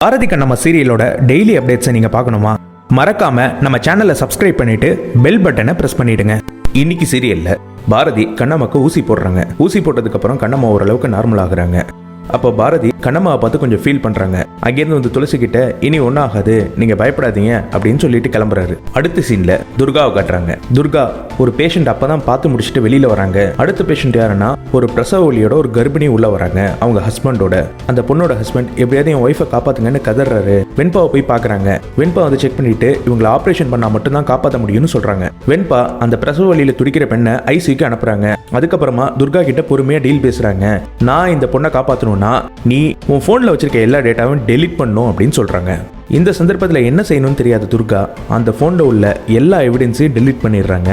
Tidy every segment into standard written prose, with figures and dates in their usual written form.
Bharathi Kannamma சீரியலோட daily அப்டேட்ஸை நீங்கள் பார்க்கணுமா? மறக்காம நம்ம சேனலை சப்ஸ்கிரைப் பண்ணிட்டு பெல் பட்டனை ப்ரெஸ் பண்ணிடுங்க. இன்னைக்கு சீரியல்ல பாரதி கண்ணம்மாக்கு ஊசி போடுறாங்க. ஊசி போட்டதுக்கு அப்புறம் கண்ணம்மா ஓரளவுக்கு நார்மல் ஆகுறாங்க. அப்போ பாரதி கண்ணம்மாவை பார்த்து கொஞ்சம் ஃபீல் பண்றாங்க. அங்கேருந்து வந்து துளசி கிட்ட இனி ஒன்றும் ஆகாது, நீங்க பயப்படாதீங்க அப்படின்னு சொல்லிட்டு கிளம்புறாரு. அடுத்த சீன்ல துர்காவை காட்டுறாங்க. துர்கா ஒரு பேஷண்ட் அப்பதான் பார்த்து முடிச்சுட்டு வெளியில வராங்க. அடுத்த பேஷண்ட் யாருன்னா ஒரு பிரசவ வலியோட ஒரு கர்ப்பிணி உள்ள வராங்க. அவங்க ஹஸ்பண்டோட. அந்த பொண்ணோட ஹஸ்பண்ட் எப்படியாவது என் ஒய்ஃபை காப்பாத்துங்கன்னு கதறாரு. வெண்பாவை போய் பாக்குறாங்க. வெண்பா வந்து செக் பண்ணிட்டு இவங்களை ஆபரேஷன் பண்ணா மட்டும் தான் காப்பாற்ற முடியும்னு சொல்றாங்க. வெண்பா அந்த பிரசவ வலியில துடிக்கிற பெண்ணை ஐசிக்கு அனுப்புறாங்க. அதுக்கப்புறமா துர்கா கிட்ட பொறுமையா டீல் பேசுறாங்க. நான் இந்த பொண்ணை காப்பாற்றணும்னா நீ உன் போன்ல வச்சிருக்க எல்லா டேட்டாவும் டெலீட் பண்ணும் அப்படின்னு சொல்றாங்க. இந்த சந்தர்ப்பத்தில் என்ன செய்யணும்னு தெரியாத துர்கா அந்த போன்ல உள்ள எல்லா எவிடன்ஸையும் டெலீட் பண்ணிடுறாங்க.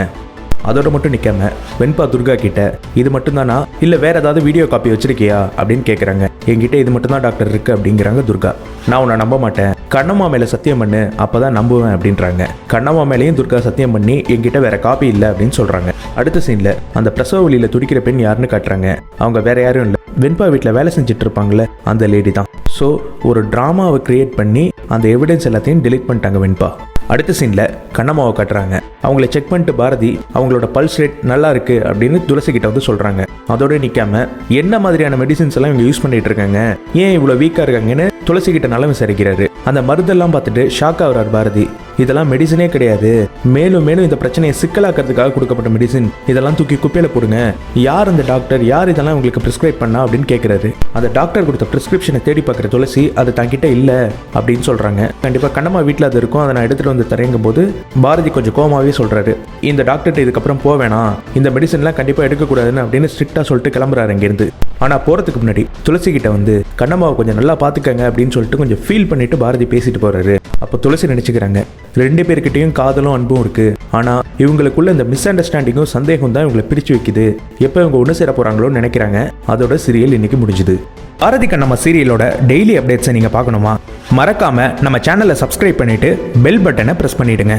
அதோட மட்டும் நிற்காம வெண்பா துர்கா கிட்ட இது மட்டும்தானா இல்லை வேற ஏதாவது வீடியோ காப்பி வச்சிருக்கியா அப்படின்னு கேட்குறாங்க. என்கிட்ட இது மட்டும்தான் டாக்டர் இருக்கு அப்படிங்கிறாங்க துர்கா. நான் உன்னை நம்ப மாட்டேன், கண்ணம்மா மேலே சத்தியம் பண்ணு, அப்பதான் நம்புவேன் அப்படின்றாங்க. கண்ணம்மா மேலேயும் துர்கா சத்தியம் பண்ணி என்கிட்ட வேற காப்பி இல்லை அப்படின்னு சொல்றாங்க. அடுத்த சீன்ல அந்த பிரசவ வலியில துடிக்கிற பெண் யாருன்னு காட்டுறாங்க. அவங்க வேற யாரும் இல்லை, வெண்பா வீட்டில் வேலை செஞ்சுட்டு இருப்பாங்களே அந்த லேடி தான். ஸோ ஒரு ட்ராமாவை கிரியேட் பண்ணி அந்த எவிடன்ஸ் எல்லாத்தையும் டெலீட் பண்ணிட்டாங்க வெண்பா. அடுத்த சீன்ல கண்ணம்மாவை காட்டுறாங்க. அவங்கள செக் பண்ணிட்டு பாரதி அவங்களோட பல்ஸ் ரேட் நல்லா இருக்கு அப்படின்னு துளசி கிட்ட வந்து சொல்றாங்க. அதோட நிக்காம என்ன மாதிரியான மெடிசின்ஸ் எல்லாம் இவங்க யூஸ் பண்ணிட்டு இருக்காங்க, ஏன் இவ்வளவு வீக்கா இருக்காங்கன்னு துளசி கிட்ட நல்லா விசாரிக்கிறாரு. அந்த மருந்தெல்லாம் பார்த்துட்டு ஷாக் ஆகுறாரு பாரதி. இதெல்லாம் மெடிசனே கிடையாது, மேலும் மேலும் இந்த பிரச்சனையை சிக்கலாக்கிறதுக்காக கொடுக்கப்பட்ட மெடிசின், இதெல்லாம் தூக்கி குப்பையில போடுங்க. யார் அந்த டாக்டர், யார் இதெல்லாம் உங்களுக்கு பிரிஸ்கிரைப் பண்ணா அப்படின்னு கேட்கிறாரு. அந்த டாக்டர் கொடுத்த பிரிஸ்கிரிப்ஷனை தேடி பார்க்குற துளசி அது தங்கிட்ட இல்லை அப்படின்னு சொல்றாங்க. கண்டிப்பா கண்ணம்மா வீட்டில் அது இருக்கும், அதை நான் எடுத்துட்டு வந்து தரேங்கும் போது பாரதி கொஞ்சம் கோமாவே சொல்றாரு. இந்த டாக்டர்கிட்ட இதுக்கப்புறம் போவேணாம், இந்த மெடிசன்லாம் கண்டிப்பா எடுக்கக்கூடாதுன்னு அப்படின்னு ஸ்ட்ரிக்டா சொல்லிட்டு கிளம்புறாரு அங்கிருந்து. ஆனா போறதுக்கு முன்னாடி துளசி கிட்ட வந்து கண்ணம்மாவை கொஞ்சம் நல்லா பாத்துக்கங்க அப்படின்னு சொல்லிட்டு கொஞ்சம் ஃபீல் பண்ணிட்டு பாரதி பேசிட்டு போறாரு. அப்போ துளசி நினைச்சுக்கிறாங்க ரெண்டு பேர்கிட்டையும் காதலும் அன்பும் இருக்கு, ஆனா இவங்களுக்குள்ள இந்த மிஸ் அண்டர்ஸ்டாண்டிங்கும் சந்தேகம் தான் இவங்களை பிரிச்சு வைக்குது. எப்போ இவங்க ஒன்று சேர போறாங்களோன்னு நினைக்கிறாங்க. அதோட சீரியல் இன்னைக்கு முடிஞ்சுது. பாரதி கண்ணம்மா சீரியலோட டெய்லி அப்டேட்ஸை நீங்க பார்க்கணுமா? மறக்காம நம்ம சேனலை சப்ஸ்கிரைப் பண்ணிட்டு பெல் பட்டனை பிரஸ் பண்ணிடுங்க.